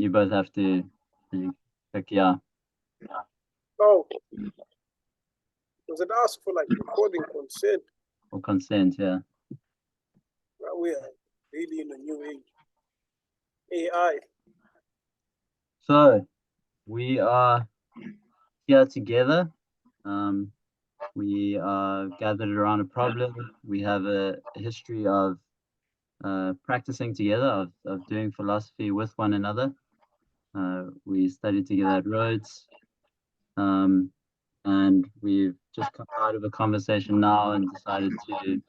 you both have to click yeah. Oh, does it ask for like recording consent? Or consent, yeah. Well, we are really in a new age. AI. So we are here together. We are gathered around a problem. We have a history of practicing together, of doing philosophy with one another. We studied together at Rhodes, and we've just come out of a conversation now and decided to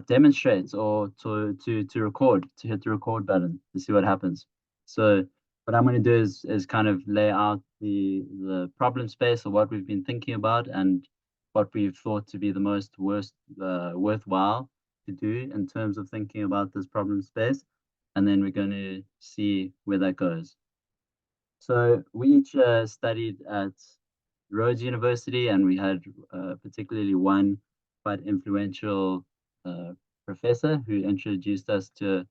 demonstrate or to record, to hit the record button to see what happens. So what I'm going to do is kind of lay out the problem space of what we've been thinking about and what we've thought to be the most worthwhile to do in terms of thinking about this problem space, and then we're going to see where that goes. So we each studied at Rhodes University, and we had particularly one quite influential professor who introduced us to a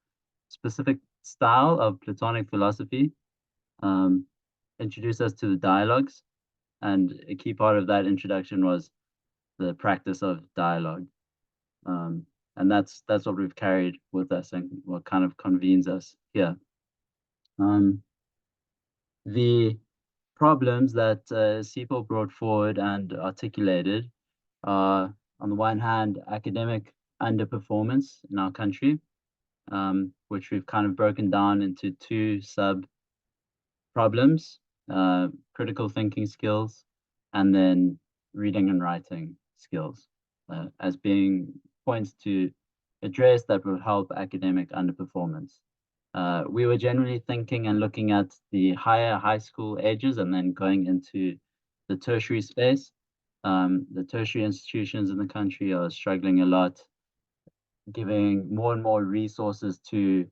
specific style of Platonic philosophy, introduced us to the dialogues, and a key part of that introduction was the practice of dialogue. And that's what we've carried with us and what kind of convenes us here. The problems that Sipho brought forward and articulated are, on the one hand, academic underperformance in our country, which we've kind of broken down into two sub problems, critical thinking skills, and then reading and writing skills, as being points to address that will help academic underperformance. We were generally thinking and looking at the higher high school ages and then going into the tertiary space. The tertiary institutions in the country are struggling a lot, giving more and more resources to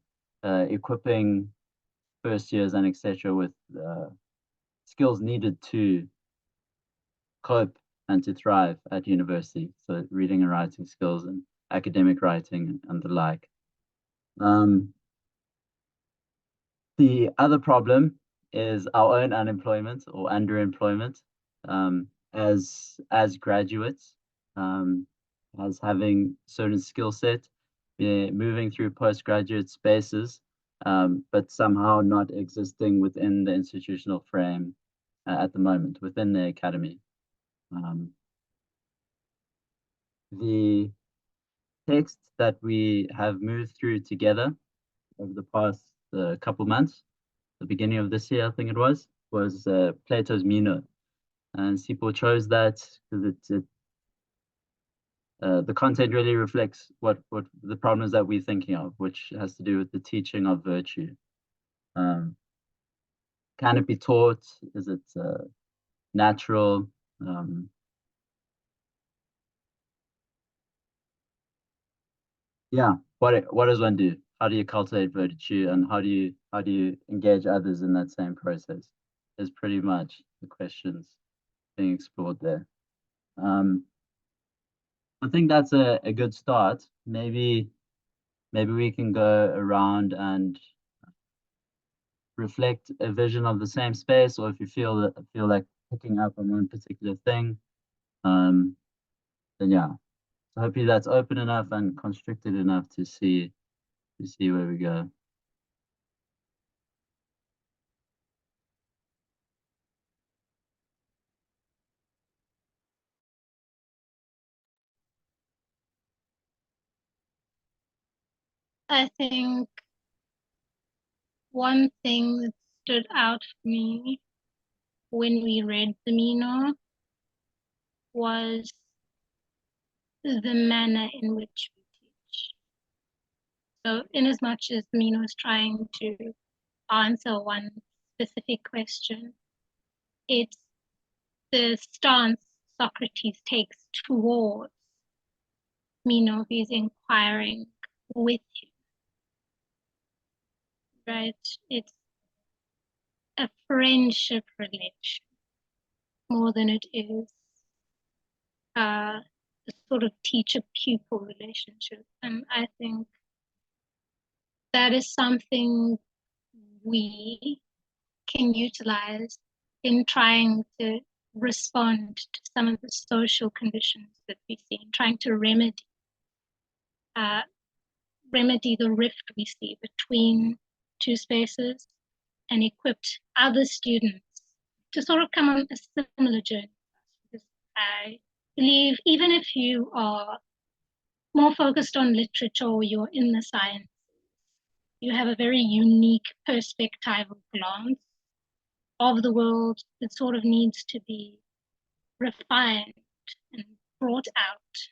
equipping first years and etc. with skills needed to cope and to thrive at university. So reading and writing skills and academic writing and the like. The other problem is our own unemployment or underemployment as graduates, as having certain skill set, moving through postgraduate spaces, but somehow not existing within the institutional frame at the moment, within the academy. The text that we have moved through together over the past couple months, the beginning of this year, I think it was Plato's Meno. And Sipho chose that because the content really reflects what the problems that we're thinking of, which has to do with the teaching of virtue. Can it be taught? Is it natural? What does one do? How do you cultivate virtue, and how do you engage others in that same process? Is pretty much the questions being explored there. I think that's a good start. Maybe we can go around and reflect a vision of the same space, or if you feel like picking up on one particular thing, then yeah. So hopefully that's open enough and constricted enough to see where we go. I think one thing that stood out for me when we read the Meno was the manner in which we teach. So in as much as Meno is trying to answer one specific question, it's the stance Socrates takes towards Meno who is inquiring with him. Right? It's a friendship relation more than it is a sort of teacher-pupil relationship. And I think that is something we can utilize in trying to respond to some of the social conditions that we see, trying to remedy the rift we see between two spaces and equip other students to sort of come on a similar journey. Because I believe even if you are more focused on literature or you're in the science, you have a very unique perspectival glance of the world that sort of needs to be refined and brought out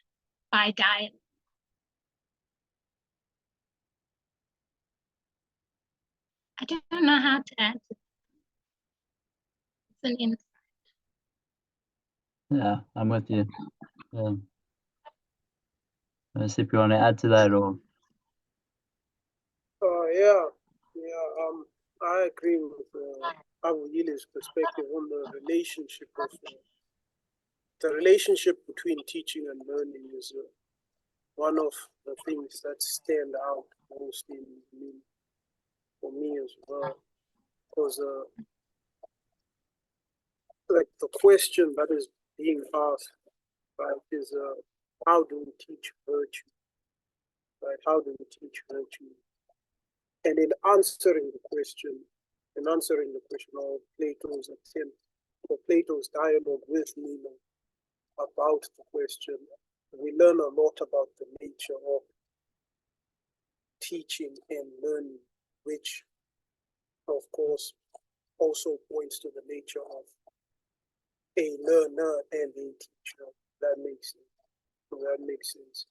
by dialogue. I don't know how to answer that. It's an insight. Yeah, I'm with you. Yeah. If you want to add to that, or I agree with Avuyile's perspective on the relationship between teaching and learning is one of the things that stand out most for me as well. Because like the question that is being asked, right, is how do we teach virtue? Right? How do we teach virtue? And in answering the question of Plato's attempt, or Plato's dialogue with Meno about the question, we learn a lot about the nature of teaching and learning, which of course also points to the nature of a learner and a teacher. That makes sense.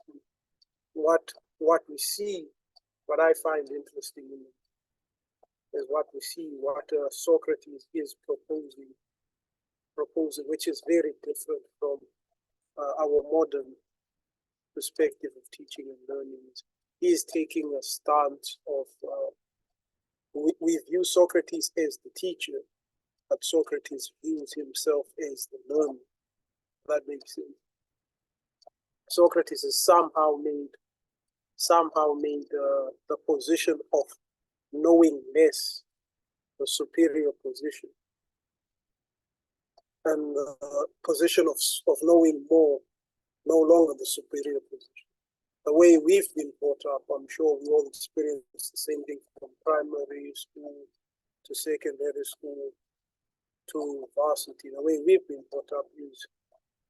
What we see, what I find interesting is what we see, what Socrates is proposing, which is very different from our modern perspective of teaching and learning. He is taking a stance of, we view Socrates as the teacher, but Socrates views himself as the learner. That makes sense. Socrates has somehow made the position of knowing less the superior position, and the position of knowing more no longer the superior position. The way we've been brought up, I'm sure we all experience the same thing from primary school to secondary school to varsity. The way we've been brought up is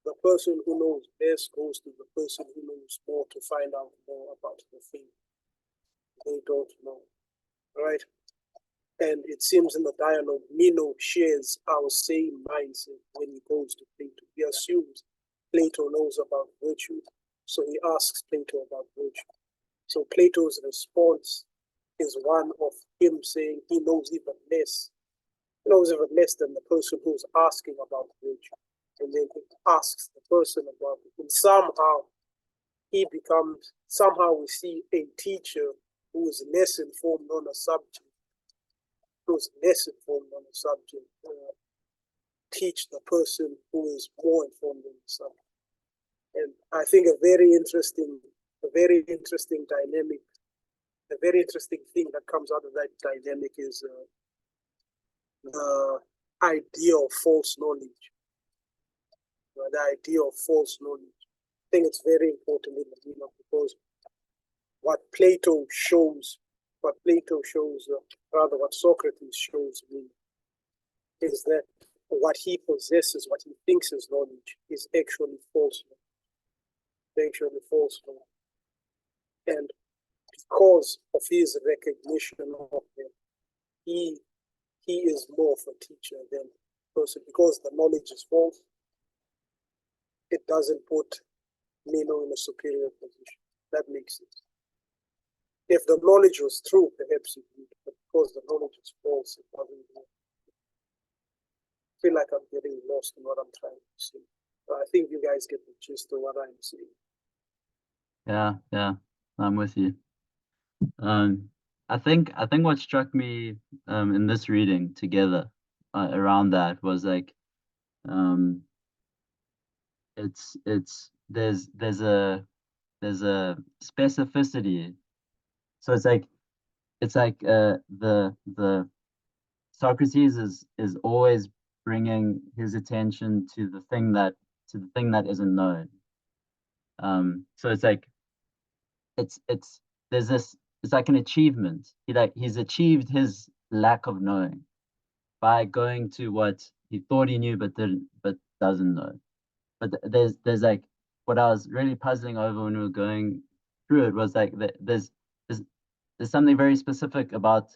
the person who knows best goes to the person who knows more to find out more about the thing they don't know, right? And it seems in the dialogue, Meno shares our same mindset when he goes to Plato. He assumes Plato knows about virtue, so he asks Plato about virtue. So Plato's response is one of him saying he knows even less. He knows even less than the person who's asking about virtue. And then he asks the person about it. And somehow we see a teacher who is less informed on a subject, teach the person who is more informed on the subject. And I think a very interesting dynamic, a very interesting thing that comes out of that dynamic is the idea of false knowledge. The idea of false knowledge. I think it's very important in the Meno, because what Socrates shows me is that what he possesses, what he thinks is knowledge, is actually false knowledge. And because of his recognition of them, he is more of a teacher than a person. Because the knowledge is false, it doesn't put Meno in a superior position. That makes sense. If the knowledge was true, perhaps it would, but because the knowledge is false, it doesn't work. I feel like I'm getting lost in what I'm trying to say. But I think you guys get the gist of what I'm saying. Yeah, I'm with you. I think what struck me in this reading together around that was like there's a specificity. So it's like the Socrates is always bringing his attention to the thing that isn't known. So it's like there's this, it's like an achievement. He's achieved his lack of knowing by going to what he thought he knew but doesn't know. But there's like, what I was really puzzling over when we were going through it was like there's something very specific about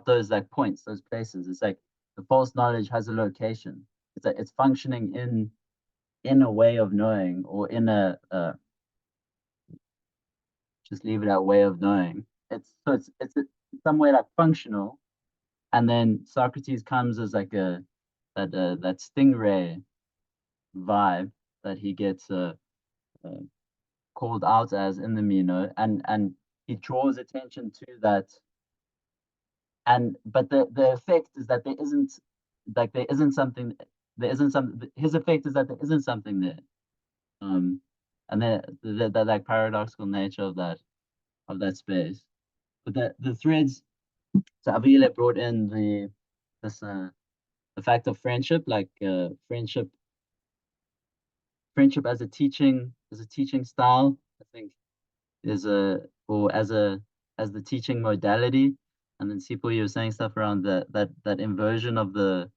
those like points, those places. It's like the false knowledge has a location. It's like it's functioning in a way of knowing, or in a just leave it at way of knowing. It's some way like functional, and then Socrates comes as like that stingray vibe that he gets called out as in the Meno, and he draws attention to that. And but the effect is that there isn't something, his effect is that there isn't something there. And then the like paradoxical nature of that space. But the threads, so Avuyile brought in the fact of friendship, like friendship as a teaching style, I think, is as the teaching modality. And then Sipho, you were saying stuff around that inversion of the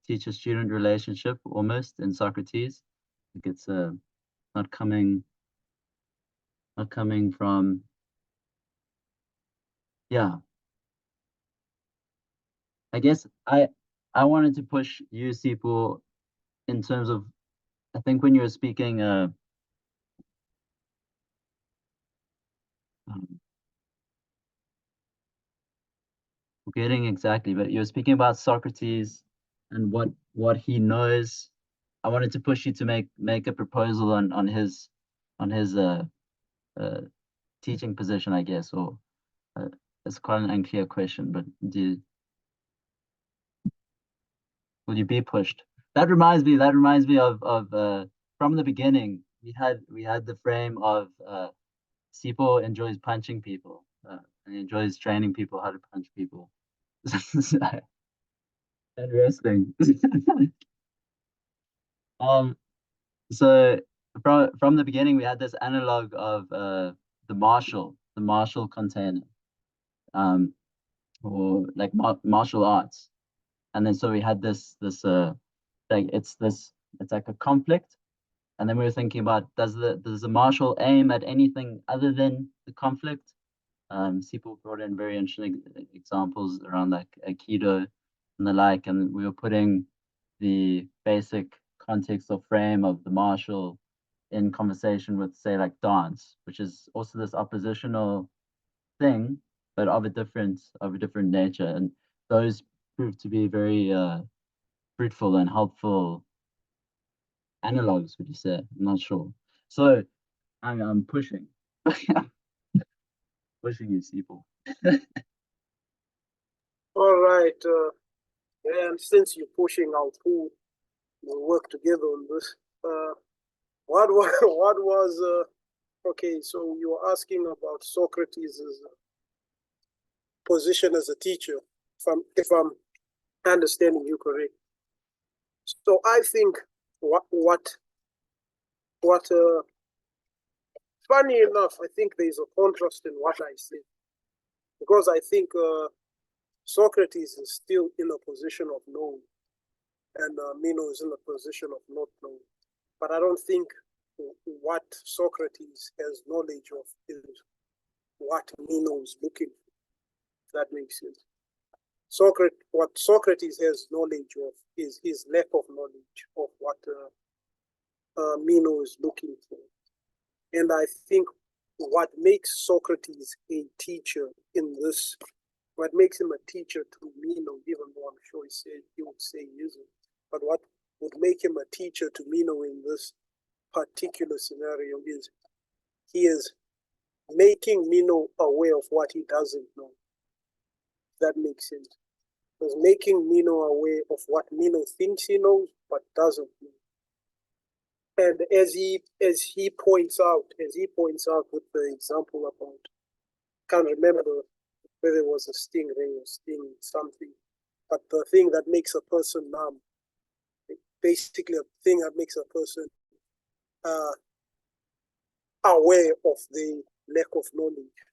teacher-student relationship almost in Socrates. I think it's not coming from, yeah. I guess I wanted to push you, Sipho, in terms of, I think when you were speaking forgetting exactly, but you were speaking about Socrates and what he knows. I wanted to push you to make a proposal on his uh, teaching position, I guess, or it's quite an unclear question, but will you be pushed? That reminds me of from the beginning, we had the frame of Sipho enjoys punching people, and he enjoys training people how to punch people. And wrestling. um so from the beginning we had this analog of the martial container, um or like martial arts. And then so we had this like it's like a conflict. And then we were thinking about, does the martial aim at anything other than the conflict? People brought in very interesting examples around like Aikido and the like, and we were putting the basic context or frame of the martial in conversation with, say, like dance, which is also this oppositional thing, but of a different nature. And those proved to be very fruitful and helpful analogs, would you say? I'm not sure. So I'm pushing pushing these people. All right. And since you're pushing out who will work together on this, what was what was okay? So you were asking about Socrates' position as a teacher, if I'm understanding you correct. So I think what funny enough, I think there's a contrast in what I said, because I think Socrates is still in a position of knowing, and Meno is in a position of not knowing. But I don't think what Socrates has knowledge of is what Meno is looking for. If that makes sense. What Socrates has knowledge of is his lack of knowledge of what Meno is looking for. And I think what makes Socrates a teacher in this, what makes him a teacher to Meno, even though I'm sure he would say he isn't, but what would make him a teacher to Meno in this particular scenario is he is making Meno aware of what he doesn't know. That makes sense. Because making Meno aware of what Meno thinks he knows but doesn't know. And as he points out with the example about, can't remember whether it was a stingray or sting something, but the thing that makes a person numb, basically a thing that makes a person aware of the lack of knowledge.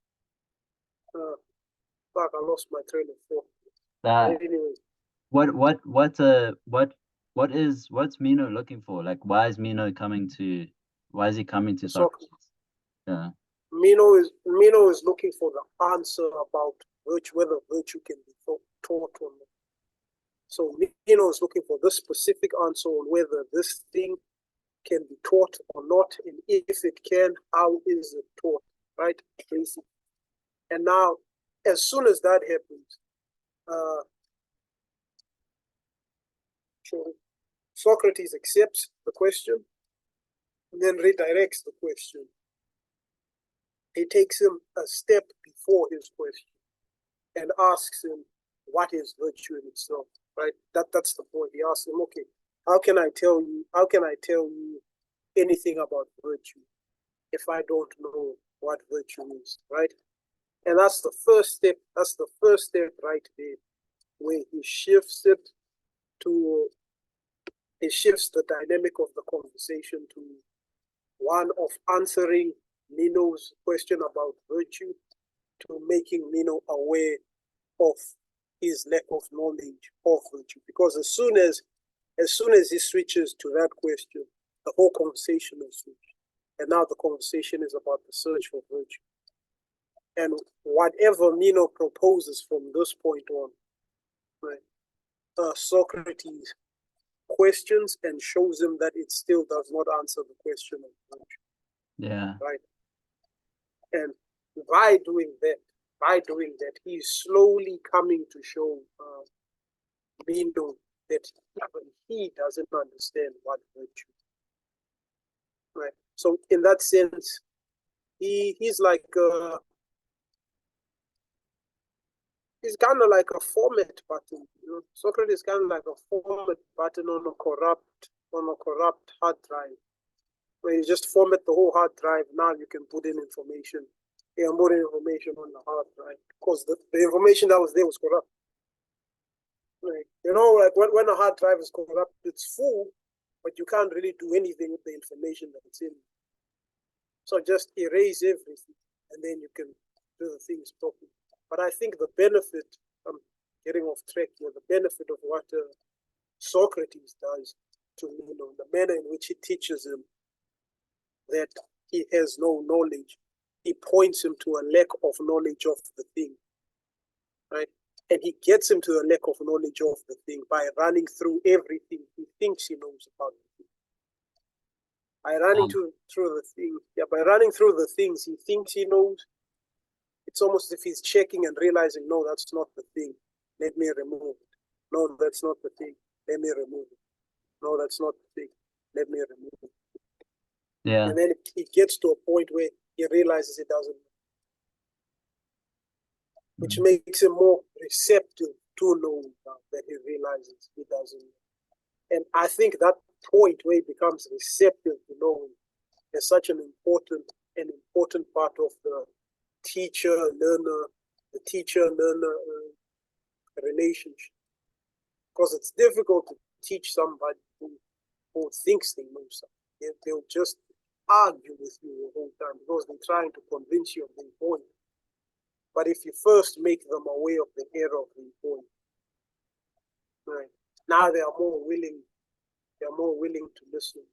Fuck, I lost my train of thought. Anyway, what's Meno looking for? Like, why is he coming to Socrates? Yeah. Meno is looking for the answer about virtue, whether virtue can be taught or not. So Meno is looking for this specific answer on whether this thing can be taught or not, and if it can, how is it taught, right? Basically. And now, as soon as that happens, Socrates accepts the question and then redirects the question. He takes him a step before his question and asks him, what is virtue in itself, right? That's the point. He asks him, okay, how can I tell you anything about virtue if I don't know what virtue is, right? And that's the first step right there, where he shifts the dynamic of the conversation to one of answering Meno's question about virtue, to making Meno aware of his lack of knowledge of virtue. Because as soon as he switches to that question, the whole conversation is switched. And now the conversation is about the search for virtue. And whatever Meno proposes from this point on, right, Socrates questions and shows him that it still does not answer the question of virtue. Yeah. Right. And by doing that, he's slowly coming to show Meno that even he doesn't understand what virtue is. Right. So in that sense, he's like he's kind of like a format button. Socrates is kind of like a format button on a corrupt hard drive, where you just format the whole hard drive. Now you can put in information. You can put in information on the hard drive because the information that was there was corrupt. Like, like when a hard drive is corrupt, it's full, but you can't really do anything with the information that it's in. So just erase everything, and then you can do the things properly. But I think the benefit, I'm getting off track here, the benefit of what Socrates does to Meno, the manner in which he teaches him that he has no knowledge, he points him to a lack of knowledge of the thing, right? And he gets him to a lack of knowledge of the thing by running through everything he thinks he knows about the thing. By running through the things he thinks he knows, it's almost as if he's checking and realizing, no, that's not the thing. Let me remove it. No, that's not the thing. Let me remove it. No, that's not the thing. Let me remove it. Yeah. And then he gets to a point where he realizes it doesn't, which makes him more receptive to knowing that he realizes he doesn't. And I think that point where he becomes receptive to knowing is such an important part of the teacher-learner relationship. Because it's difficult to teach somebody who thinks they know something. They'll just argue with you the whole time because they're trying to convince you of their point. But if you first make them aware of the error of their point, right, now they are more willing to listen.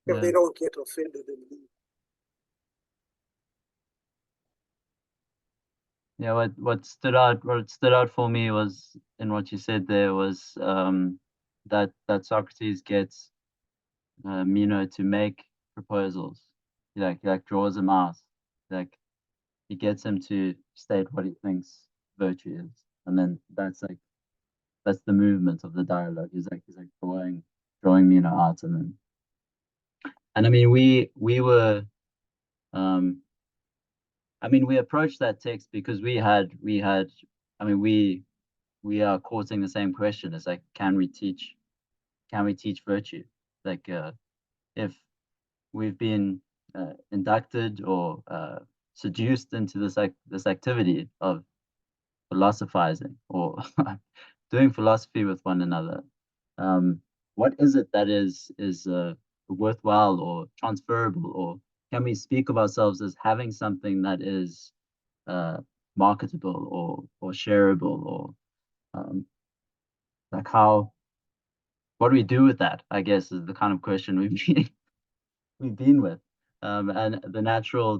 If they don't get offended and leave. Yeah, what stood out for me was in what you said there was that Socrates gets Meno to make proposals. He like draws him out. Like he gets him to state what he thinks virtue is. And then that's the movement of the dialogue. He's like drawing Meno out, and I mean we were we approached that text because we are courting the same question. It's like, can we teach virtue? like if we've been inducted or seduced into this activity of philosophizing or doing philosophy with one another. What is it that is worthwhile or transferable, or can we speak of ourselves as having something that is marketable or shareable, or like what do we do with that? I guess is the kind of question we've been with, and the natural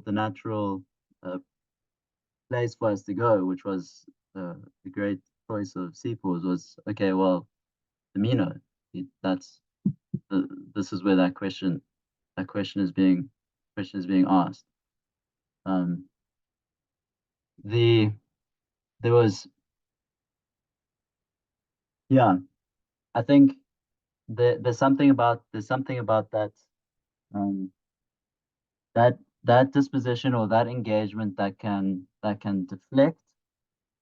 place for us to go, which was the great choice of Sipho, was okay. Well, the Meno, that's this is where that question is being asked. There was, yeah, I think there's something about that that disposition or that engagement that can deflect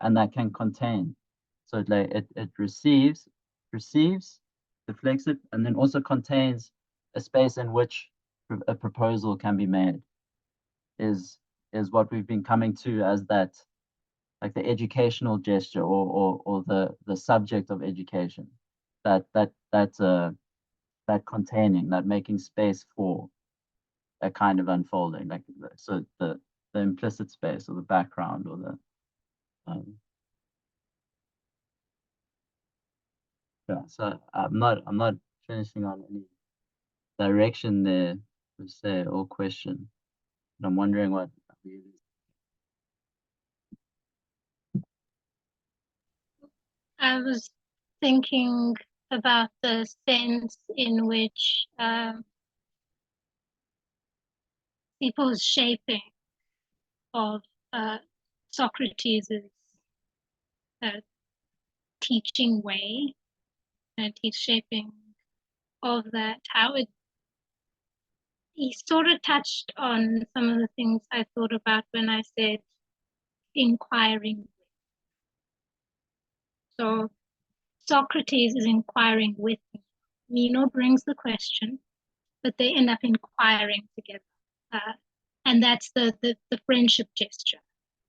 and that can contain. So it receives, deflects it, and then also contains a space in which a proposal can be made. Is what we've been coming to as that, like the educational gesture or the subject of education, that containing, that making space for a kind of unfolding, like so the implicit space or the background or the yeah. So I'm not finishing on any direction there per se or question, but I'm wondering what I was thinking about the sense in which people's shaping of Socrates' teaching way and his shaping of that, how he sort of touched on some of the things I thought about when I said inquiring. So Socrates is inquiring with me. Meno brings the question, but they end up inquiring together. And that's the friendship gesture.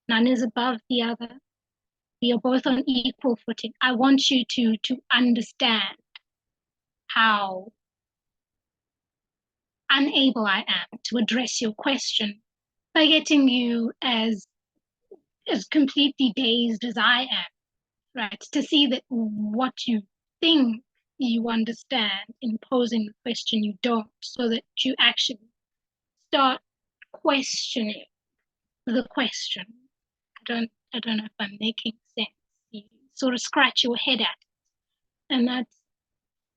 None is above the other. We are both on equal footing. I want you to understand how unable I am to address your question by getting you as completely dazed as I am, right? To see that what you think you understand in posing the question you don't, so that you actually start questioning the question. I don't know if I'm making sense. You sort of scratch your head at it. And that's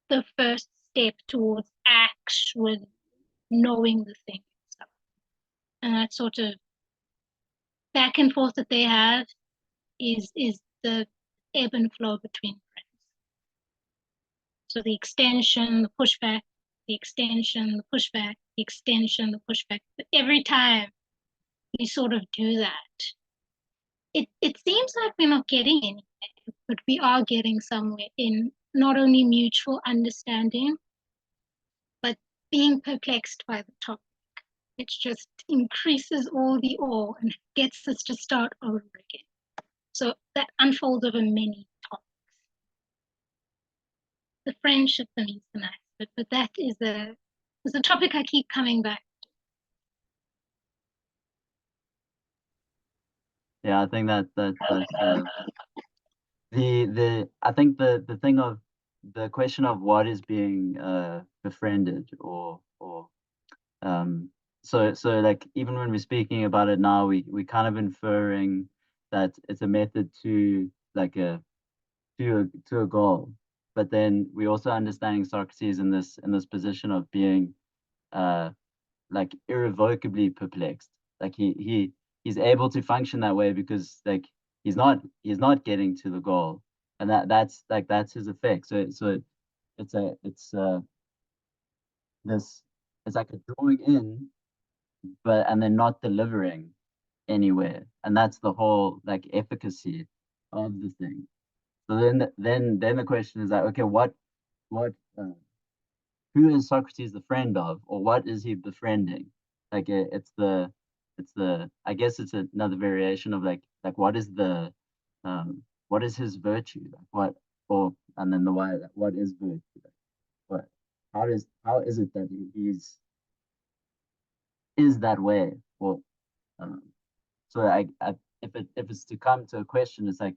the first step towards actually knowing the thing itself. And that sort of back and forth that they have is the ebb and flow between friends. So the extension, the pushback, the extension, the pushback, the extension, the pushback. But every time we sort of do that, it seems like we're not getting anywhere, but we are getting somewhere in not only mutual understanding, but being perplexed by the topic. It just increases all the awe and gets us to start over again. So that unfolds over many topics. The friendship for me is the nice, but that is a topic I keep coming back to. Yeah, I think that I think the thing of the question of what is being befriended or so like even when we're speaking about it now, we kind of inferring that it's a method to like to a goal, but then we also understanding Socrates in this position of being like irrevocably perplexed, like he's able to function that way because like he's not getting to the goal, and that's his effect. So it's this, it's like a drawing in, but and then not delivering anywhere, and that's the whole like efficacy of the thing. So then the question is like, okay, what who is Socrates the friend of, or what is he befriending? Like it's the I guess it's another variation of like what is his virtue? Like what or and then the why, like, what is virtue? Like, what how is it that he's is that way? Well, um, so I if it's to come to a question, it's like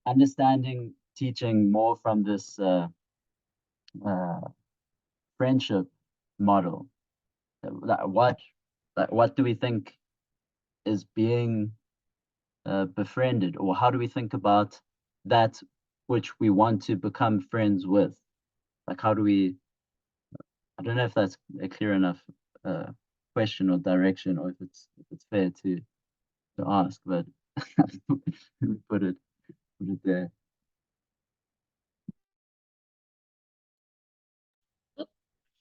understanding teaching more from this uh, friendship model. What what do we think is being befriended, or how do we think about that which we want to become friends with? Like how do we? I don't know if that's a clear enough uh, question or direction, or if it's fair to ask, but put it put it there.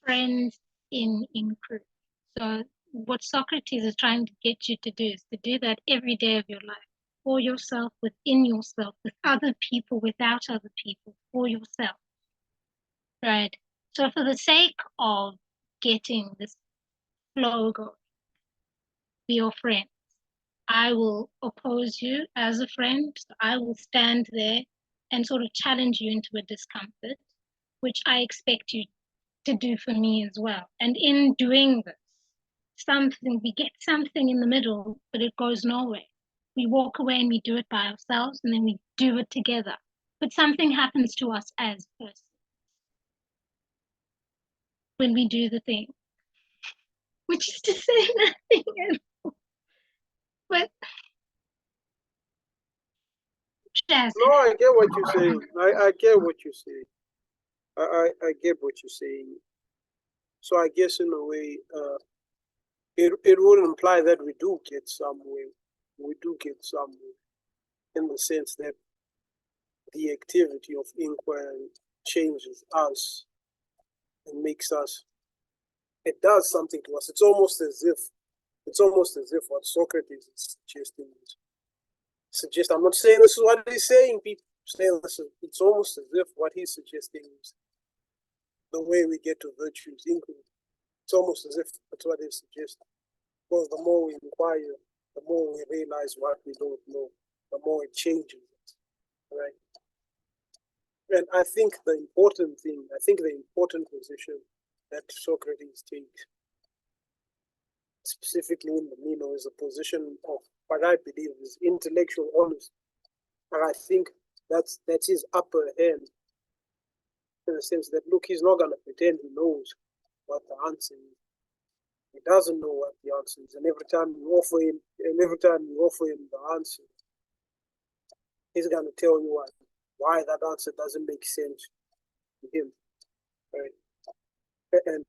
Friends in group. So what Socrates is trying to get you to do is to do that every day of your life, for yourself, within yourself, with other people, without other people, for yourself. Right? So for the sake of getting this flow going, be your friend. I will oppose you as a friend. I will stand there and sort of challenge you into a discomfort, which I expect you to do for me as well. And in doing this, we get something in the middle, but it goes nowhere. We walk away and we do it by ourselves, and then we do it together. But something happens to us as persons when we do the thing, which is to say nothing. But jazz. No, I get what you're saying. I get what you're saying. I get what you're saying. So I guess in a way, it would imply that we do get somewhere. We do get somewhere in the sense that the activity of inquiry changes us and makes us. It does something to us. It's almost as if what Socrates is suggesting suggest. I'm not saying this is what he's saying. People saying this. It's almost as if what he's suggesting is the way we get to virtues inquiry. It's almost as if that's what he's suggesting. Because the more we inquire, the more we realize what we don't know, the more it changes it, right? And I think the important position that Socrates takes, specifically in the Meno, is a position of what I believe is intellectual honesty. And I think that's his upper hand, in the sense that, look, he's not going to pretend he knows what the answer is. He doesn't know what the answer is, and every time you offer him the answer, he's gonna tell you why that answer doesn't make sense to him, right? And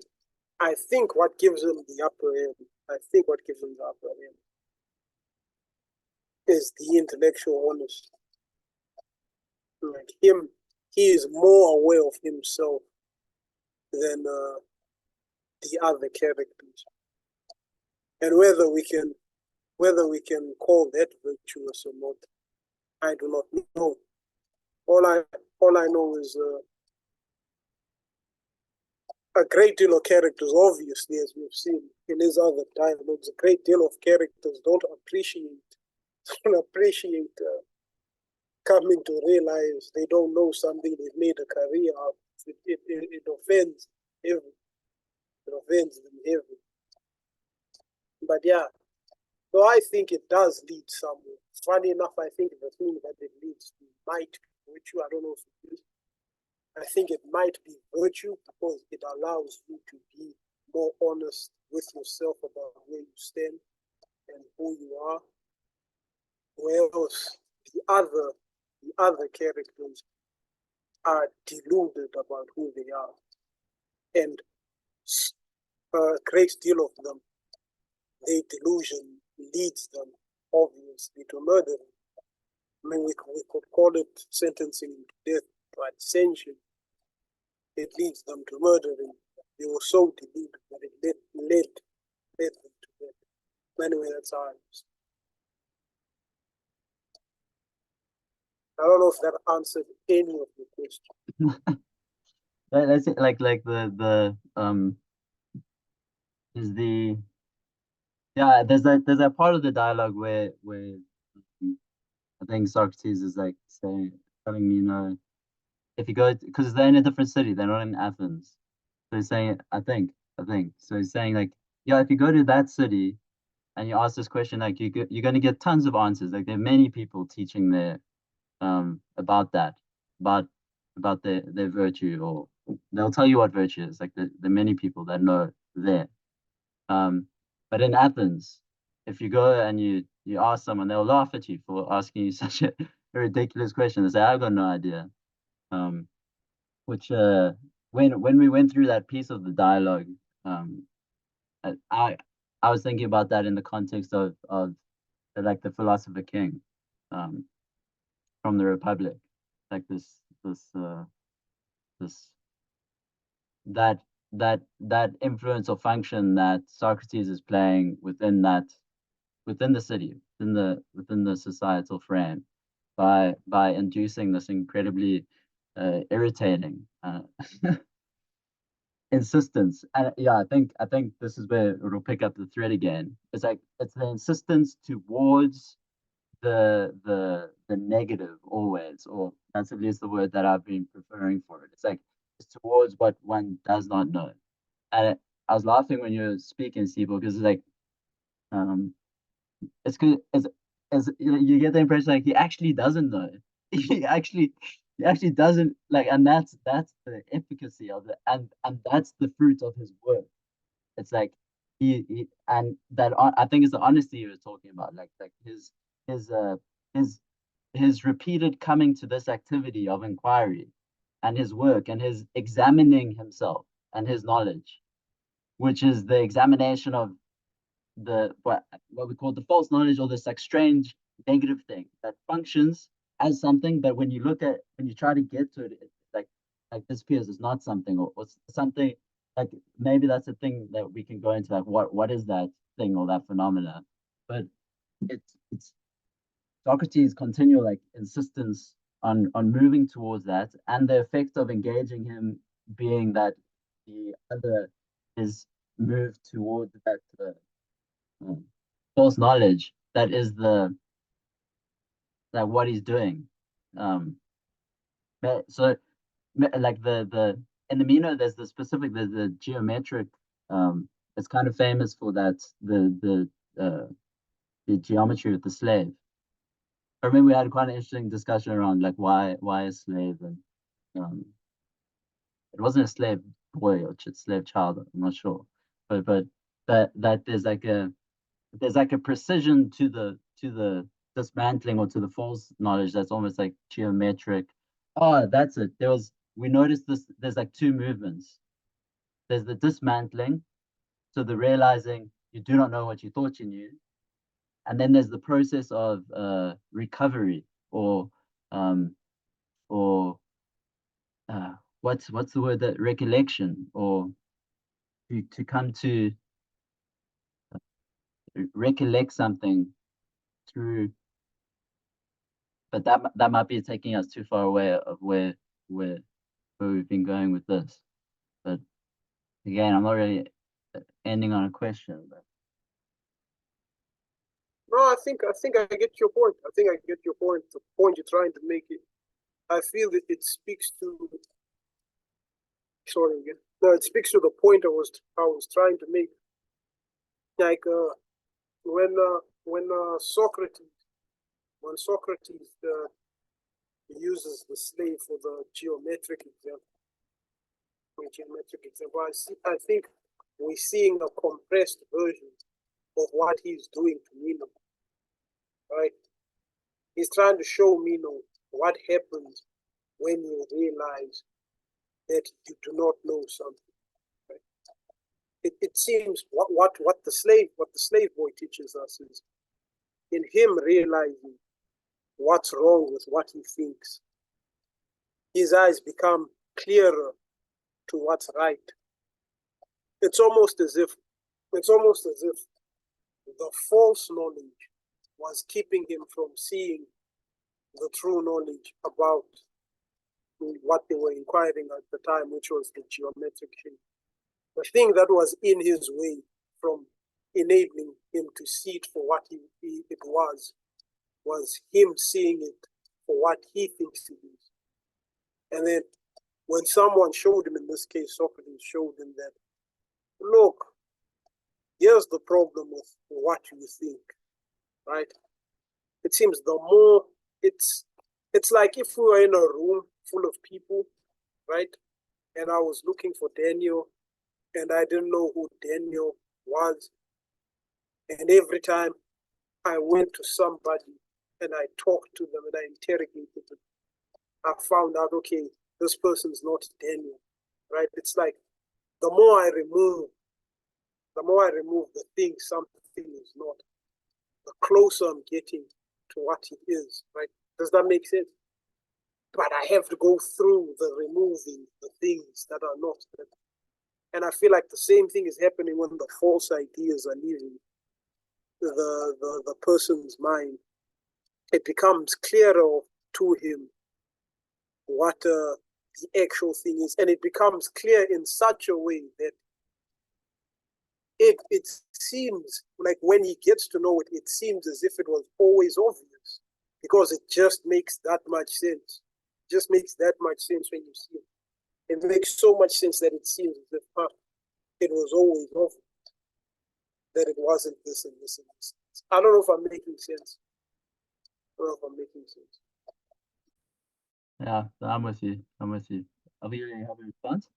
I think what gives him the upper hand, is the intellectual honesty. Like him, he is more aware of himself than the other characters, and whether we can call that virtuous or not, I do not know. All I know is a great deal of characters, obviously, as we've seen in his other dialogues, a great deal of characters don't appreciate coming to realize they don't know something they've made a career out of. It offends everyone. It offends them heavily. But yeah, so I think it does lead somewhere. Funny enough, I think the thing that it leads to might be virtue. I don't know if it is. I think it might be virtue because it allows you to be more honest with yourself about where you stand and who you are. Whereas the other characters are deluded about who they are, and a great deal of them, their delusion leads them obviously to murder. I mean, we could call it sentencing to death, but essentially it leads them to murdering. They were so deluded that it led them to death. Anyway, that's how I was. I don't know if that answered any of the questions. That's it, like is the yeah, there's that part of the dialogue where I think Socrates is like saying, telling me, if you go, because they're in a different city, they're not in Athens. So he's saying, I think. So he's saying like, yeah, if you go to that city and you ask this question, like you're going to get tons of answers. Like there are many people teaching there about that, about about their virtue, or they'll tell you what virtue is. Like the many people that know there. Um, but in Athens, if you go and you ask someone, they'll laugh at you for asking you such a ridiculous question. They say, "I've got no idea." Um, which when we went through that piece of the dialogue, um, I I was thinking about that in the context of like the philosopher king, um, from the Republic, like this that that influence or function that Socrates is playing within the city, within the societal frame, by inducing this incredibly irritating insistence. And yeah, I think this is where it'll pick up the thread again. It's like it's the insistence towards the negative always, or that's at least the word that I've been preferring for it. It's like it's towards what one does not know. And I was laughing when you were speaking, Sibo, because it's like um it's good as you get the impression like he actually doesn't know. He actually he actually doesn't like, and that's the efficacy of it, and that's the fruit of his work. It's like he and that I think it's the honesty he was talking about, like his his his repeated coming to this activity of inquiry and his work and his examining himself and his knowledge, which is the examination of the what we call the false knowledge, or this like strange negative thing that functions as something, but when you try to get to it, it like disappears. It's not something, or something like maybe that's a thing that we can go into, like what is that thing or that phenomena. But it's Socrates' continual like insistence on moving towards that, and the effect of engaging him being that the other is moved towards that mm, false knowledge that is the that what he's doing. Um, so like the in the Meno, there's there's the geometric. It's kind of famous for that the geometry of the slave. I remember we had quite an interesting discussion around like why a slave, and um, it wasn't a slave boy or slave child. I'm not sure, but that there's like a precision to the dismantling, or to the false knowledge, that's almost like geometric. Oh, that's it. We noticed this. There's like two movements. There's the dismantling, so the realizing you do not know what you thought you knew, and then there's the process of recovery, um, or what's the word, that recollection, or to come to recollect something through. But that might be taking us too far away of where where we've been going with this. But again, I'm not really ending on a question. But No, I think I get your point. I think I get your point. The point you're trying to make it. I feel that it speaks to. Sorry again. No, it speaks to the point I was trying to make. Like when Socrates uses the slave for the geometric example, I think we're seeing a compressed version of what he's doing to Meno, right? He's trying to show Meno what happens when you realize that you do not know something. Right? It seems what the slave boy teaches us is in him realizing what's wrong with what he thinks, his eyes become clearer to what's right. It's almost as if the false knowledge was keeping him from seeing the true knowledge about what they were inquiring at the time, which was the geometric shape. The thing that was in his way from enabling him to see it for what it was him seeing it for what he thinks it is. And then when someone showed him, in this case, Socrates showed him that, look, here's the problem with what you think, right? It seems the more it's like if we were in a room full of people, right? And I was looking for Daniel and I didn't know who Daniel was. And every time I went to somebody and I talked to them and I interrogated them, I found out, okay, this person's not Daniel, right? It's like the more I remove the thing something is not, the closer I'm getting to what it is, right? Does that make sense? But I have to go through the removing the things that are not there. And I feel like the same thing is happening when the false ideas are leaving the person's mind. It becomes clearer to him what the actual thing is, and it becomes clear in such a way that it seems like when he gets to know it, it seems as if it was always obvious, because it just makes that much sense. It just makes that much sense when you see it. It makes so much sense that it seems as if it was always obvious that it wasn't this and this and this. I don't know if I'm making sense. I don't know if I'm making sense. Yeah, I'm with you. I'm with you. Avuyile, you have a response?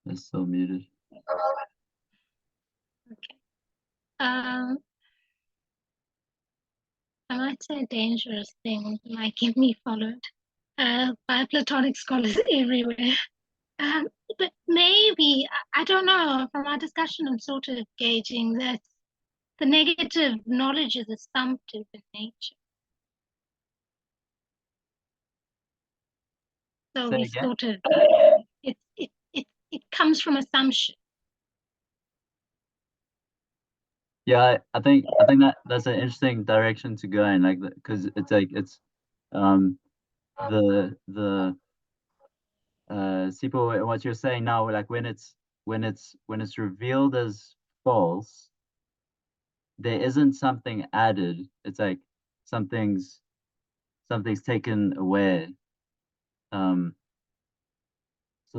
It's still muted. Okay. I might say a dangerous thing might get me followed by Platonic scholars everywhere. But maybe, I don't know, from our discussion, I'm sort of gauging that the negative knowledge is assumptive in nature. So Say we again? sort of, it comes from assumption. Yeah, I think that's an interesting direction to go in, like, because it's like it's the Sipho, what you're saying now, like when it's revealed as false, there isn't something added. It's like something's taken away. So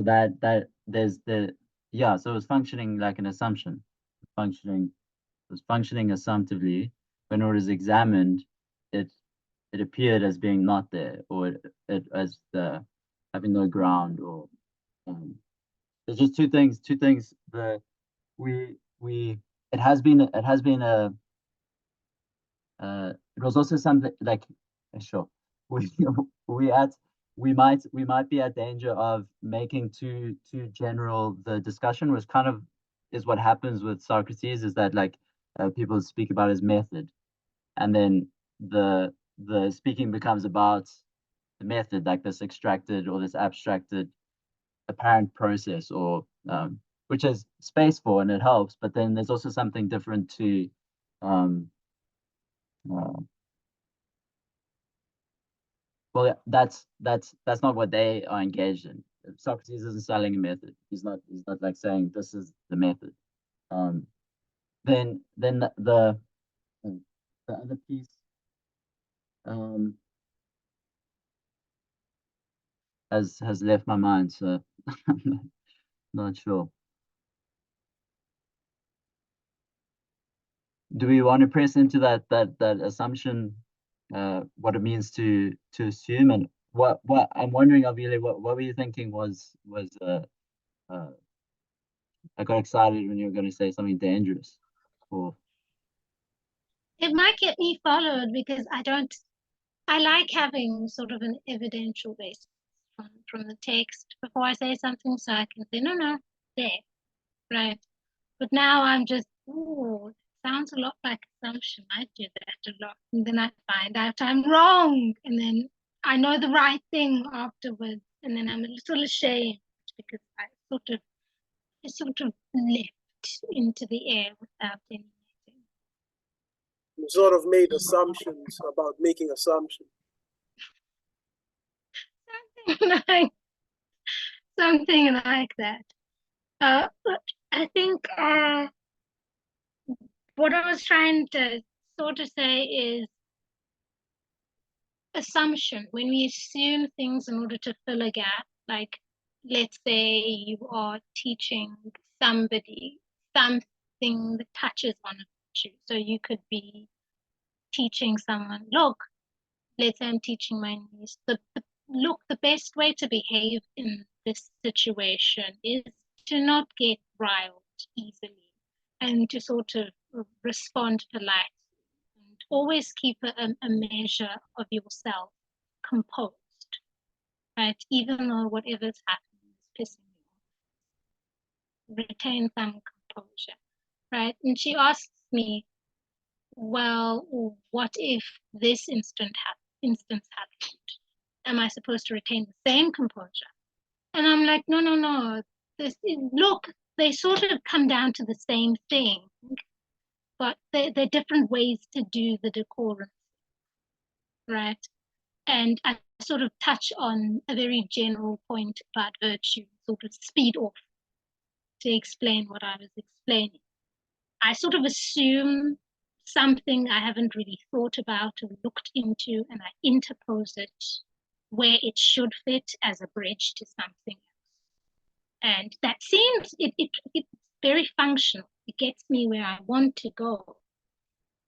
that there's so it's functioning like an assumption, functioning assumptively. When it was examined, it appeared as being not there, or it as the having no ground, or there's just two things. The we it has been a it was also something like, sure, we we might be at danger of making too general the discussion, which kind of is what happens with Socrates, is that like people speak about his method, and then the speaking becomes about the method, like this extracted or this abstracted apparent process, or which is space for, and it helps, but then there's also something different to uh, well, that's not what they are engaged in. Socrates isn't selling a method. He's not like saying this is the method. Then the other piece um has left my mind, so I'm not sure. Do we want to press into that assumption, what it means to assume, and what I'm wondering, Avuyile, what were you thinking was I got excited when you were going to say something dangerous, or It might get me followed because I like having sort of an evidential basis from the text before I say something, so I can say, no, there, right? But now I'm just, oh, it sounds a lot like assumption. I do that a lot. And then I find out I'm wrong. And then I know the right thing afterwards. And then I'm a little ashamed because I sort of left into the air without any meaning. You sort of made assumptions about making assumptions. Something like that. But I think what I was trying to sort of say is assumption. When we assume things in order to fill a gap, like let's say you are teaching somebody something that touches on a virtue. So you could be teaching someone, look, let's say I'm teaching my niece, look, the best way to behave in this situation is to not get riled easily and to sort of respond politely and always keep a measure of yourself composed, right? Even though whatever's happening is pissing you off, retain some composure, right? And she asks me, well, what if this instance happened? Am I supposed to retain the same composure? And I'm like, no. Look, they sort of come down to the same thing, but they're different ways to do the decorum, right? And I sort of touch on a very general point about virtue, sort of speed off to explain what I was explaining. I sort of assume something I haven't really thought about or looked into, and I interpose it where it should fit as a bridge to something else. And that seems, it's very functional. It gets me where I want to go,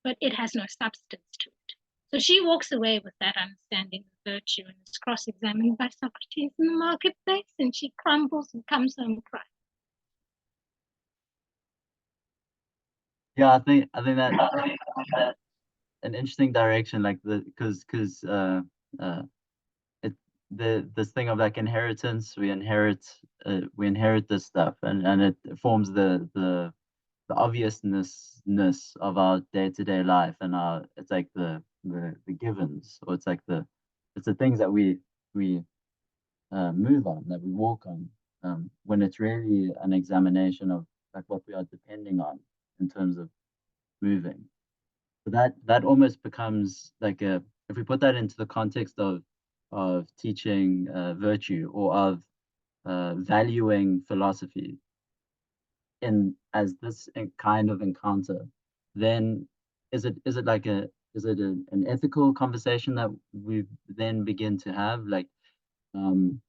but it has no substance to it. So she walks away with that understanding of virtue and is cross-examined by Socrates in the marketplace, and she crumbles and comes home crying. Yeah, I think that an interesting direction, like because it this thing of like inheritance, we inherit this stuff, and it forms the obviousness of our day-to-day life, and it's like the givens, or it's like it's the things that we move on, that we walk on, when it's really an examination of like what we are depending on in terms of moving. So that almost becomes like if we put that into the context of teaching virtue, or of valuing philosophy in as this kind of encounter, then is it like an ethical conversation that we then begin to have, um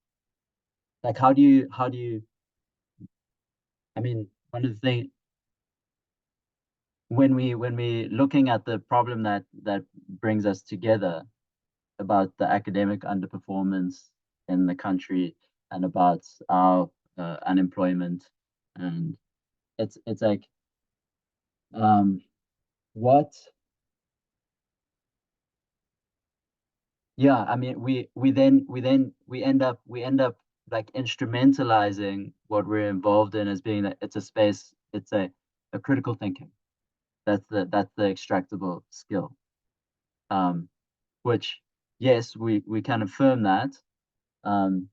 like how do you, I mean, one of the things, when we looking at the problem that brings us together about the academic underperformance in the country, and about our unemployment, and it's like, what, yeah, I mean, we end up like instrumentalizing what we're involved in as being that it's a space, it's a critical thinking. That's the extractable skill. Which, yes, we can affirm that, um,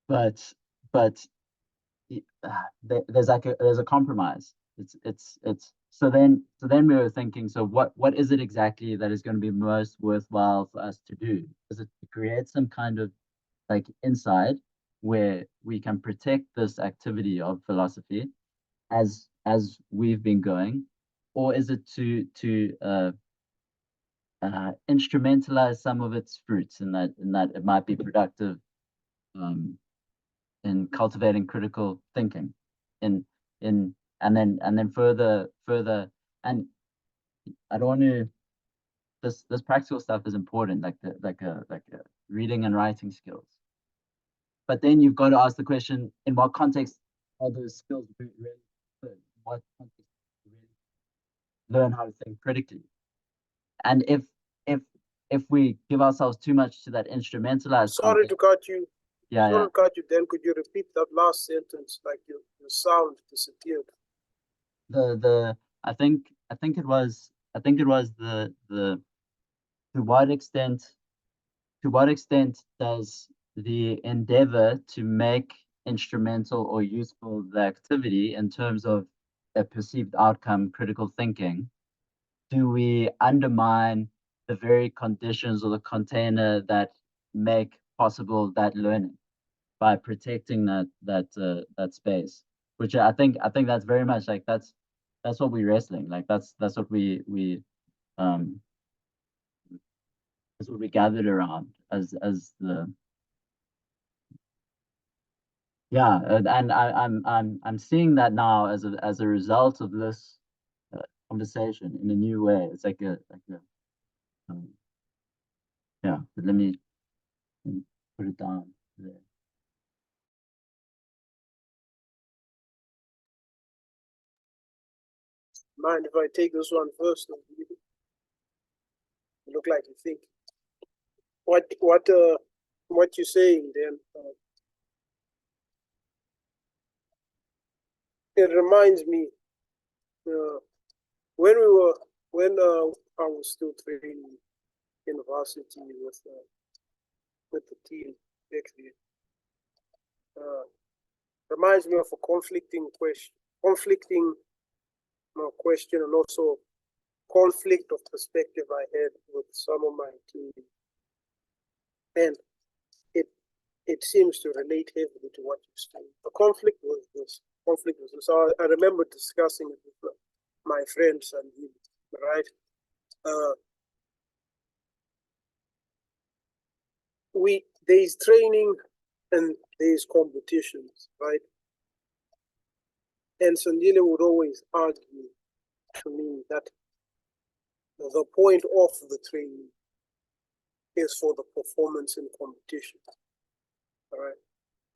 but there's a compromise. It's so then we were thinking, so what is it exactly that is going to be most worthwhile for us to do? Is it to create some kind of like inside where we can protect this activity of philosophy as we've been going, or is it to instrumentalize some of its fruits, in that it might be productive, um, in cultivating critical thinking, in and then further, and I don't want to, this practical stuff is important, like the reading and writing skills, but then you've got to ask the question, in what context are those skills really good? In what context do you really learn how to think critically? And if if we give ourselves too much to that instrumentalized Sorry context, to cut you. yeah, Sorry to cut you. Then could you repeat that last sentence? Like your sound disappeared. the I think it was the to what extent does the endeavor to make instrumental or useful the activity in terms of a perceived outcome, critical thinking, do we undermine the very conditions or the container that make possible that learning by protecting that space? Which I think that's very much like that's what we're wrestling. Like that's what um that's what we gathered around as the yeah, and I'm seeing that now as a result of this conversation in a new way. It's like a um, yeah. But let me put it down there. Mind if I take this one first? You look like you think. What you're saying then? It reminds me when I was still training university with the team back then. Reminds me of a conflicting question, and also conflict of perspective I had with some of my team, and it seems to relate heavily to what you're saying. The conflict was this. So I remember discussing it with my friends and you, right? There's training and there's competitions, right? And Sandile would always argue to me that the point of the training is for the performance in competition, all right?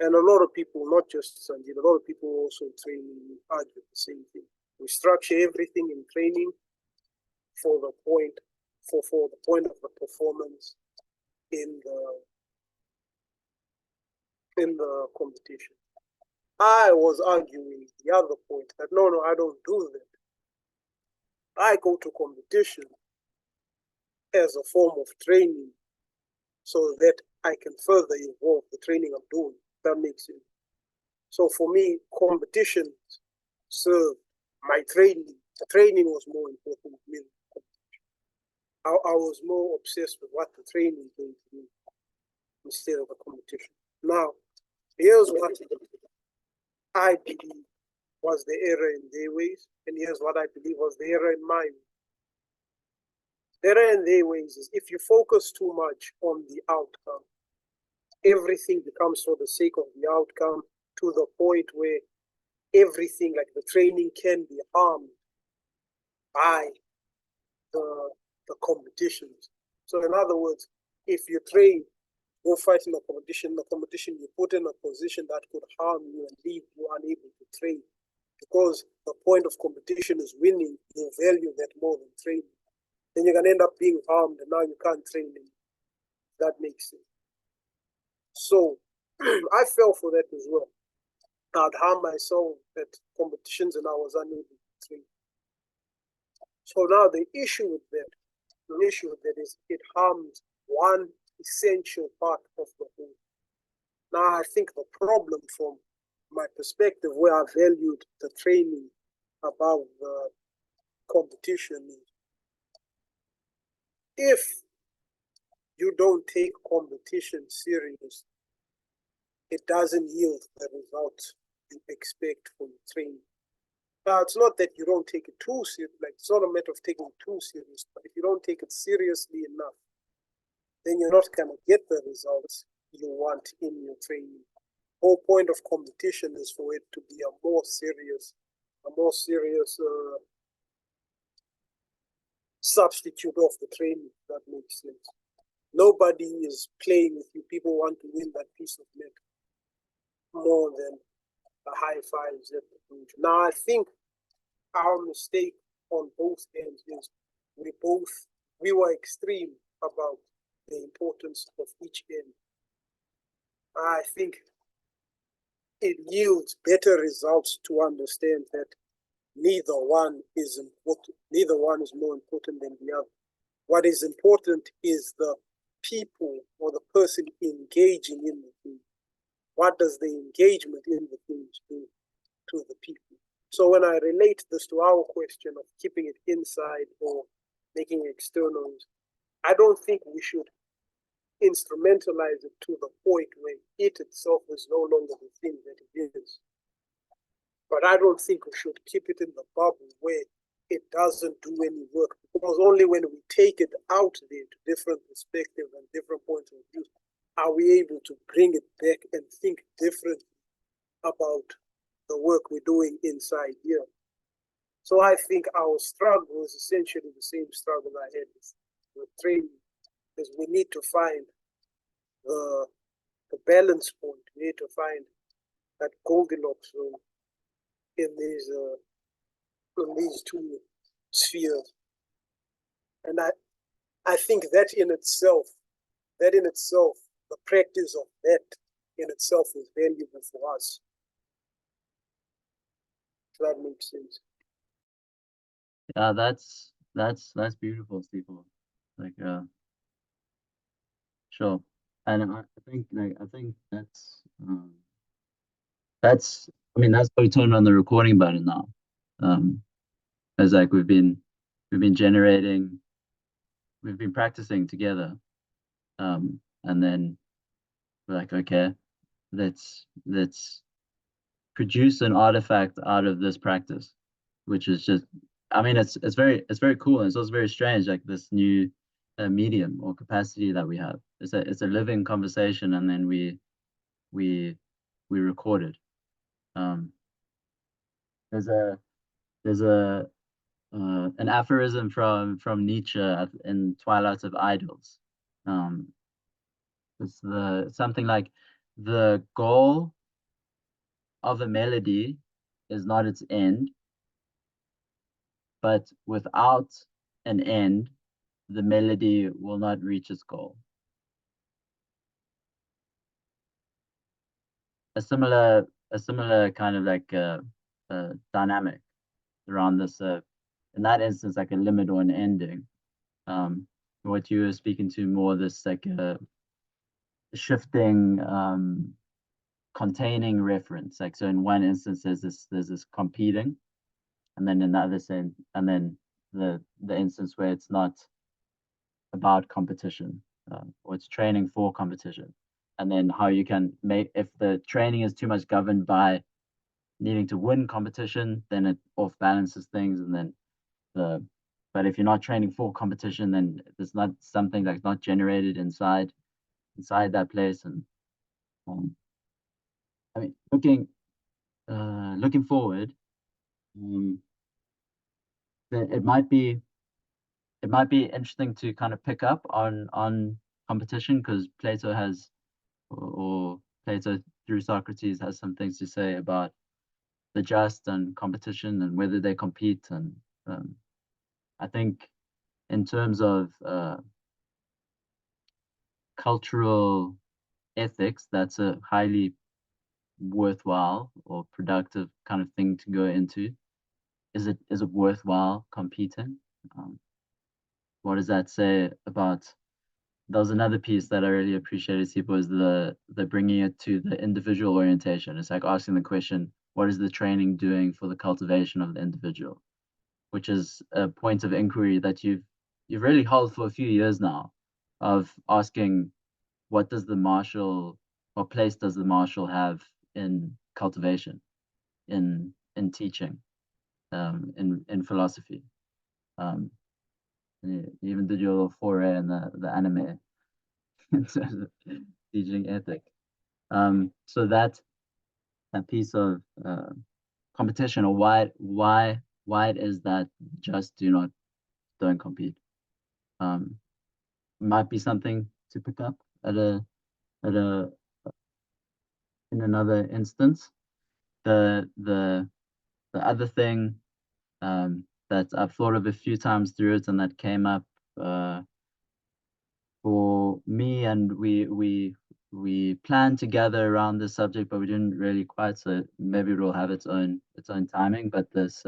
And a lot of people, not just Sandile, a lot of people also in training argue the same thing. We structure everything in training for the point of the performance in the competition. I was arguing the other point that no, I don't do that. I go to competition as a form of training so that I can further evolve the training I'm doing. That makes sense. So for me, competition served my training. The training was more important to me. I was more obsessed with what the training is going to do instead of the competition. Now, here's what I believe was the error in their ways, and here's what I believe was the error in my way. The error in their ways is if you focus too much on the outcome, everything becomes for the sake of the outcome to the point where everything, like the training, can be harmed by the competitions. So in other words, if you train, go fight in the competition you put in a position that could harm you and leave you unable to train. Because the point of competition is winning, you value that more than training. Then you're going to end up being harmed and now you can't train anymore. That makes sense. So I fell for that as well. I'd harm myself at competitions and I was unable to train. So now the issue with that is it harms one essential part of the whole. Now I think the problem from my perspective, where I valued the training above the competition, is if you don't take competition serious, it doesn't yield the results you expect from training. Now, it's not that you don't take it too serious, like it's not a matter of taking it too serious, but if you don't take it seriously enough, then you're not going to get the results you want in your training. The whole point of competition is for it to be a more serious substitute of the training. That makes sense. Nobody is playing with you. People want to win that piece of metal more than the high fives at the finish. Now, I think our mistake on both ends is we were extreme about the importance of each end. I think it yields better results to understand that neither one is important. Neither one is more important than the other. What is important is the people or the person engaging in the thing. What does the engagement in the things do to the people? So when I relate this to our question of keeping it inside or making external use. I don't think we should instrumentalize it to the point where it itself is no longer the thing that it is. But I don't think we should keep it in the bubble where it doesn't do any work, because only when we take it out there to different perspectives and different points of view are we able to bring it back and think differently about the work we're doing inside here. So I think our struggle is essentially the same struggle I had with training, is we need to find the balance point. We need to find that Goldilocks zone in these two spheres. And I think that in itself, the practice of that in itself is valuable for us. If that makes sense. Yeah, that's beautiful, Sipho. Like, sure. And I think that's I mean, that's why we turned on the recording button now. As like we've been generating, we've been practicing together. And then we're like, okay, let's produce an artifact out of this practice, which is just, I mean, it's very cool, and it's also very strange, like this new medium or capacity that we have. It's a living conversation, and then we record it. There's an aphorism from Nietzsche in Twilight of Idols. It's something like, the goal of a melody is not its end, but without an end, the melody will not reach its goal. A similar kind of like dynamic around this, in that instance, like a limit or an ending. What you were speaking to more, this like shifting, containing reference. Like, so in one instance, there's this competing, and then in the other sense, and then the instance where it's not about competition, or it's training for competition. And then how you can make, if the training is too much governed by needing to win competition, then it off balances things. And then but if you're not training for competition, then there's not something that's not generated inside that place. And I mean, looking forward, it might be interesting to kind of pick up on competition, because Plato has, or Plato through Socrates has some things to say about the just and competition and whether they compete. And I think in terms of cultural ethics, that's a highly worthwhile or productive kind of thing to go into. Is it worthwhile competing? What does that say about? That was another piece that I really appreciated, Sipho, was the bringing it to the individual orientation. It's like asking the question, what is the training doing for the cultivation of the individual? Which is a point of inquiry that you've really held for a few years now, of asking, what place does the marshal have in cultivation, in teaching, in philosophy? You even did your little foray in the anime in terms of teaching ethic. So that piece of competition, or why it is that just don't compete, might be something to pick up in another instance. The other thing that I've thought of a few times through it, and that came up for me, and we planned together around this subject, but we didn't really quite. So maybe it will have its own timing. But this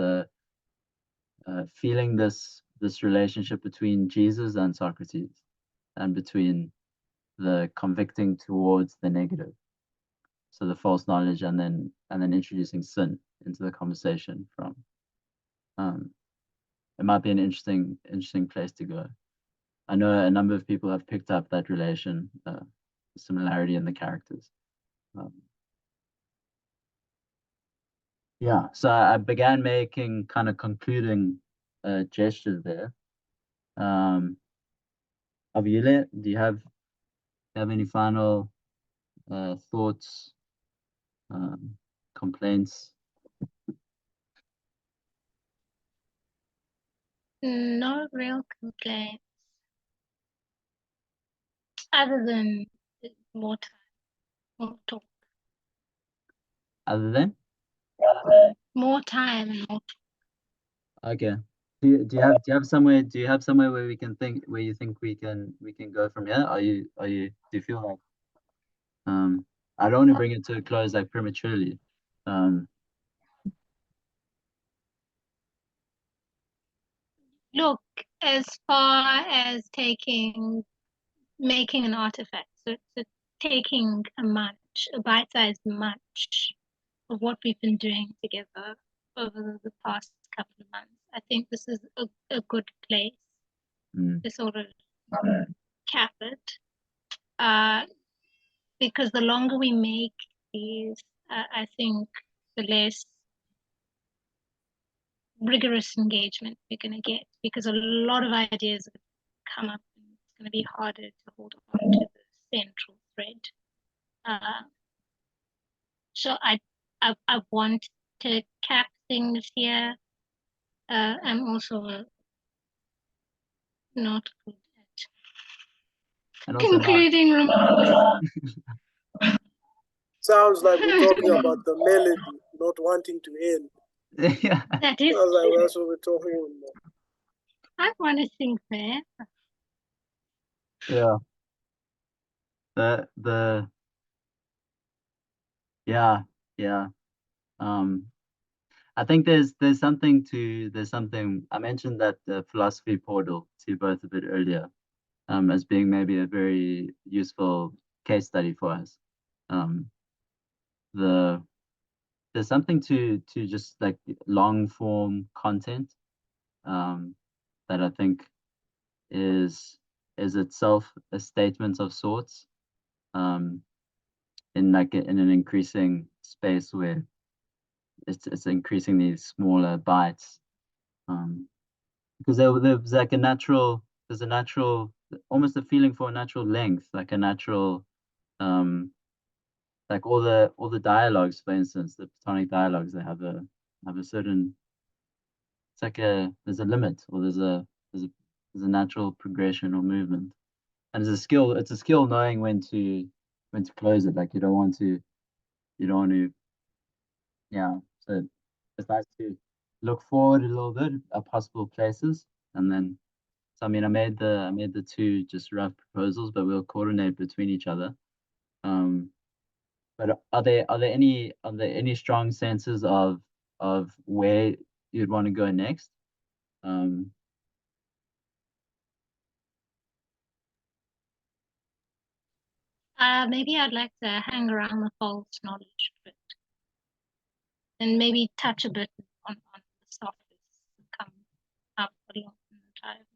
feeling this relationship between Jesus and Socrates, and between the convicting towards the negative, so the false knowledge, and then introducing sin into the conversation from it might be an interesting place to go. I know a number of people have picked up that relation, similarity in the characters. Yeah, so I began making kind of concluding gestures there. Avuyile, do you have any final thoughts, complaints? No real complaints, other than more time, more talk. Other than? More time and more talk. Okay. Do you have somewhere where we can think, where you think we can go from here? Do you feel like I don't want to bring it to a close like prematurely. Look, as far as making an artifact, so taking a bite-sized munch of what we've been doing together over the past couple of months, I think this is a good place to sort of cap it. Because the longer we make these, I think the less rigorous engagement we're going to get, because a lot of ideas come up and it's going to be harder to hold on to the central thread. So I want to cap things here. I'm also not good at concluding remarks. Sounds like we're talking about the melody, not wanting to end. Yeah. That is Sounds like that's what we're talking about. I want to sing there. Yeah. The yeah. I think there's something I mentioned that the philosophy portal to you both a bit earlier, as being maybe a very useful case study for us. There's something to just like long form content, that I think is itself a statement of sorts, in an increasing space where it's increasing these smaller bites, because there's like there's a natural, almost a feeling for a natural length, like a natural, like all the dialogues, for instance, the Platonic dialogues, they have a certain, it's like there's a limit, or there's a natural progression or movement, and it's a skill knowing when to close it. Like you don't want to, yeah. So it's nice to look forward a little bit at possible places, and then, so I mean, I made the two just rough proposals, but we'll coordinate between each other. But are there any strong senses of where you'd want to go next? Maybe I'd like to hang around the false knowledge bit, and maybe touch a bit on the sophists that come up a lot in the title.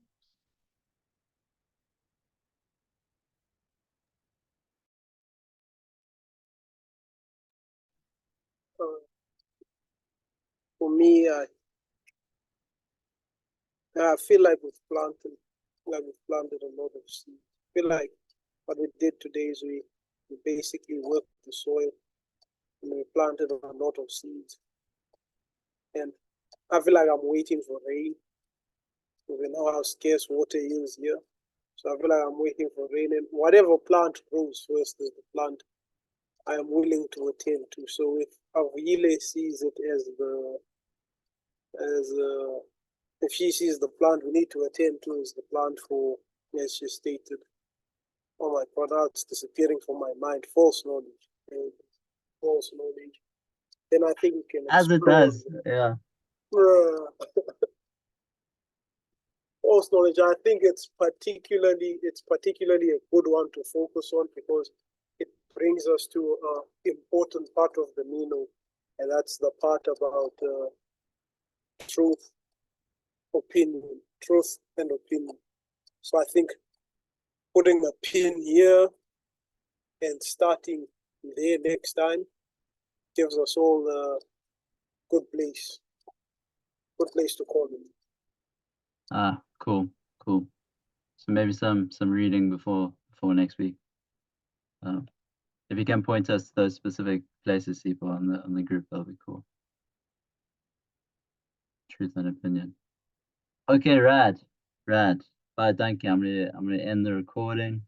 For me, I feel like we've planted a lot of seeds. I feel like what we did today is we basically worked the soil and we planted a lot of seeds. And I feel like I'm waiting for rain. We know how scarce water is here. So I feel like I'm waiting for rain. And whatever plant grows first is the plant I am willing to attend to. So if Avuyile sees it if she sees the plant we need to attend to is the plant for, as she stated, oh my God, now it's disappearing from my mind, false knowledge. False knowledge. Then I think we can As it does, yeah. False knowledge, I think it's particularly a good one to focus on, because it brings us to an important part of the Meno, and that's the part about truth. opinion, truth and opinion. So I think putting a pin here and starting there next time gives us all a good place to call it. Ah, cool. So maybe some reading before next week. If you can point us to those specific places, people on the group, that'll be cool. Truth and opinion. Okay, rad. Bye, thank you. I'm gonna end the recording.